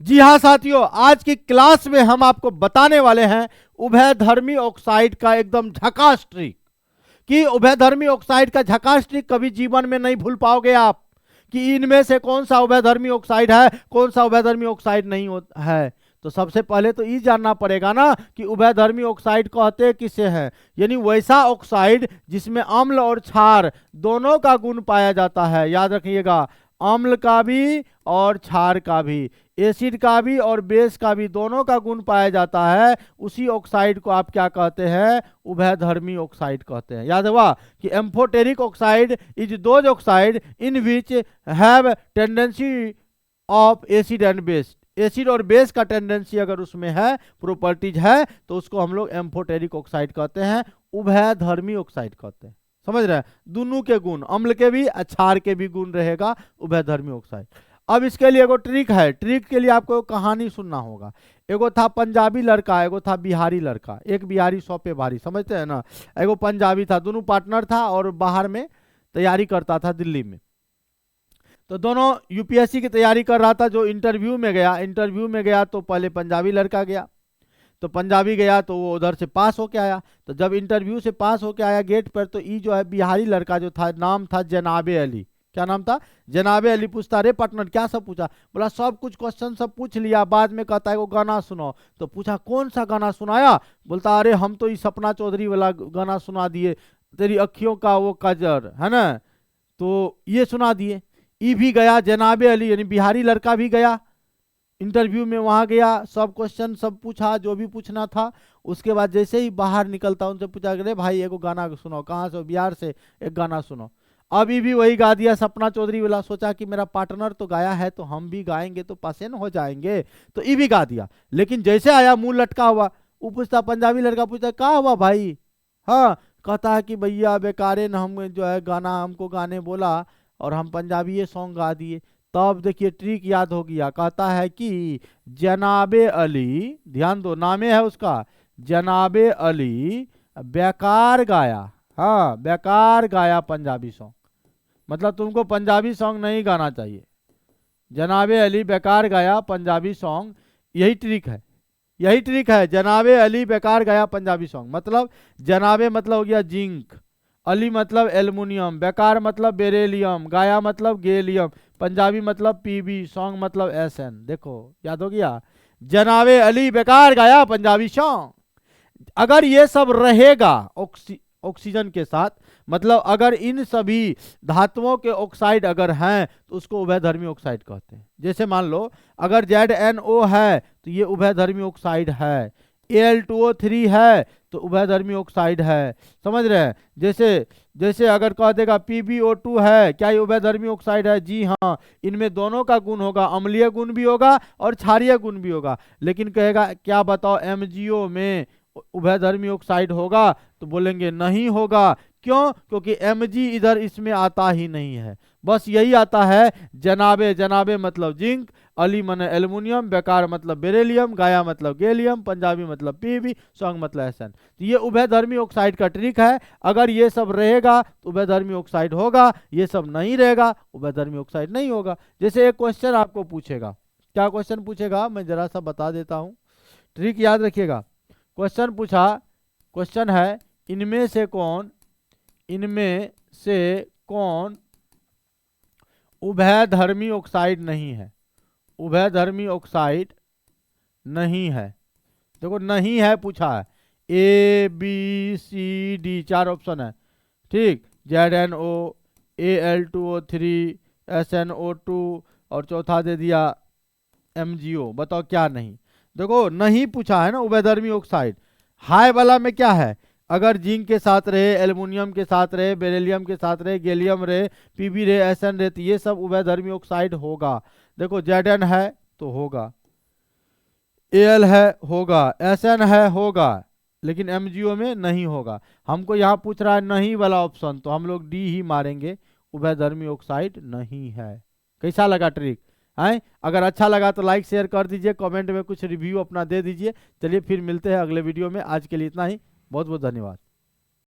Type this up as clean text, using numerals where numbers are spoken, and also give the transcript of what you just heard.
जी हाँ साथियों, आज की क्लास में हम आपको बताने वाले हैं उभयधर्मी ऑक्साइड का एकदम झकास ट्रिक। कि उभयधर्मी ऑक्साइड का झकास ट्रिक कभी जीवन में नहीं भूल पाओगे आप, कि इनमें से कौन सा उभयधर्मी ऑक्साइड है, कौन सा उभयधर्मी ऑक्साइड नहीं है। तो सबसे पहले तो ये जानना पड़ेगा ना कि उभयधर्मी ऑक्साइड कहते किसे हैं। यानी वैसा ऑक्साइड जिसमें अम्ल और क्षार दोनों का गुण पाया जाता है। याद रखिएगा, अम्ल का भी और क्षार का भी, एसिड का भी और बेस का भी, दोनों का गुण पाया जाता है। उसी ऑक्साइड को आप क्या कहते हैं? उभयधर्मी ऑक्साइड कहते हैं। याद हुआ कि amphoteric oxide is those oxide in which have tendency of acid and base. Acid और बेस का टेंडेंसी अगर उसमें है, प्रॉपर्टीज है, तो उसको हम लोग एम्फोटेरिक ऑक्साइड कहते हैं, उभयधर्मी ऑक्साइड कहते हैं। समझ रहे हैं? दोनों के गुण, अम्ल के भी क्षार के भी गुण रहेगा उभयधर्मी ऑक्साइड। अब इसके लिए एगो ट्रिक है। ट्रिक के लिए आपको कहानी सुनना होगा। एगो था पंजाबी लड़का, एगो था बिहारी लड़का। एक बिहारी 100 पे भारी, समझते हैं ना। एगो पंजाबी था, दोनों पार्टनर था और बाहर में तैयारी करता था दिल्ली में। तो दोनों यूपीएससी की तैयारी कर रहा था। जो इंटरव्यू में गया तो पहले पंजाबी लड़का गया। तो पंजाबी गया तो वो उधर से पास होके आया। तो जब इंटरव्यू से पास होके आया गेट पर, तो ये जो है बिहारी लड़का जो था, नाम था जनाबे अली। क्या नाम था? जनाबे अली। पूछता, अरे पार्टनर क्या सब पूछा? बोला सब कुछ क्वेश्चन सब पूछ लिया। बाद में कहता है वो गाना सुनाओ। तो पूछा कौन सा गाना सुनाया? बोलता अरे हम तो ये सपना चौधरी वाला गाना सुना दिए, तेरी अखियों का वो कजर है ना, तो ये सुना दिए। ये भी गया, जनाबे अली यानी बिहारी लड़का भी गया इंटरव्यू में। वहां गया, सब क्वेश्चन सब पूछा जो भी पूछना था। उसके बाद जैसे ही बाहर निकलता उनसे पूछा, अरे भाई एगो गाना सुनाओ। कहाँ से? बिहार से। एक गाना सुनाओ। अभी भी वही गा दिया, सपना चौधरी वाला। सोचा कि मेरा पार्टनर तो गाया है तो हम भी गाएंगे तो पासे न हो जाएंगे, तो ये भी गा दिया। लेकिन जैसे आया मुंह लटका हुआ। वो पूछता, पंजाबी लड़का पूछता, क्या हुआ भाई? हाँ, कहता है कि भैया बेकारे न हम जो है गाना हमको गाने बोला और हम पंजाबी ये सॉन्ग गा दिए। तब देखिए ट्रिक याद हो गया। कहता है कि जनाबे अली, ध्यान दो नामे है उसका, जनाबे अली बेकार गाया। हाँ, बेकार गाया पंजाबी सॉन्ग। मतलब तुमको पंजाबी सॉन्ग नहीं गाना चाहिए। जनाबे अली बेकार गाया पंजाबी सॉन्ग। यही ट्रिक है, यही ट्रिक है। जनाबे अली बेकार गाया पंजाबी सॉन्ग। मतलब जनाबे मतलब हो गया जिंक, अली मतलब एल्युमिनियम, बेकार मतलब बेरेलियम, गाया मतलब गैलियम, पंजाबी मतलब पीबी, सॉन्ग मतलब एसएन। देखो याद हो गया, जनाबे अली बेकार गाया पंजाबी सॉन्ग। अगर ये सब रहेगा ऑक्सीजन के साथ, मतलब अगर इन सभी धातुओं के ऑक्साइड अगर हैं, तो उसको उभयधर्मी ऑक्साइड कहते हैं। जैसे मान लो अगर ZNO है तो ये उभयधर्मी ऑक्साइड है। Al2O3 है तो उभयधर्मी ऑक्साइड है। समझ रहे हैं? जैसे जैसे अगर कह देगा PbO2 है, क्या ये उभयधर्मी ऑक्साइड है? जी हाँ, इनमें दोनों का गुण होगा, अम्लीय गुण भी होगा और क्षारीय गुण भी होगा। लेकिन कहेगा क्या बताओ MgO में उभयधर्मी ऑक्साइड होगा? तो बोलेंगे नहीं होगा। क्यों? क्योंकि Mg इधर इसमें आता ही नहीं है। बस यही आता है जनाबे। जनाबे मतलब जिंक, अली मन एल्युमिनियम, बेकार मतलब बेरेलियम, गाया मतलब गैलियम, पंजाबी मतलब पीबी, सॉन्ग मतलब एसएन। तो ये उभयधर्मी ऑक्साइड का ट्रिक है। अगर ये सब रहेगा तो उभयधर्मी ऑक्साइड होगा, ये सब नहीं रहेगा उभयधर्मी ऑक्साइड नहीं होगा। जैसे एक क्वेश्चन आपको पूछेगा, क्या क्वेश्चन पूछेगा मैं जरा सा बता देता हूँ, ट्रिक याद रखिएगा। क्वेश्चन पूछा, क्वेश्चन है इनमें से कौन उभयधर्मी ऑक्साइड नहीं है? उभयधर्मी ऑक्साइड नहीं है। देखो नहीं है पूछा है, ABCD 4 ऑप्शन है। ठीक, ZNO, Al2O3, SNO2 और चौथा दे दिया MgO। बताओ क्या नहीं? देखो नहीं पूछा है ना उभयधर्मी ऑक्साइड। हाई वाला में क्या है? अगर जिंक के साथ रहे, एल्युमिनियम के साथ रहे, बेरिलियम के साथ रहे, गैलियम रहे, पीबी रहे, एसएन रहे, तो ये सब उभयधर्मी ऑक्साइड होगा। देखो Zn है तो होगा, Al है होगा, Sn है होगा, लेकिन MgO में नहीं होगा। हमको यहाँ पूछ रहा है नहीं वाला ऑप्शन, तो हम लोग डी ही मारेंगे, उभयधर्मी ऑक्साइड नहीं है। कैसा लगा ट्रिक? है? अगर अच्छा लगा तो लाइक शेयर कर दीजिए, कमेंट में कुछ रिव्यू अपना दे दीजिए। चलिए फिर मिलते हैं अगले वीडियो में। आज के लिए इतना ही, बहुत बहुत धन्यवाद।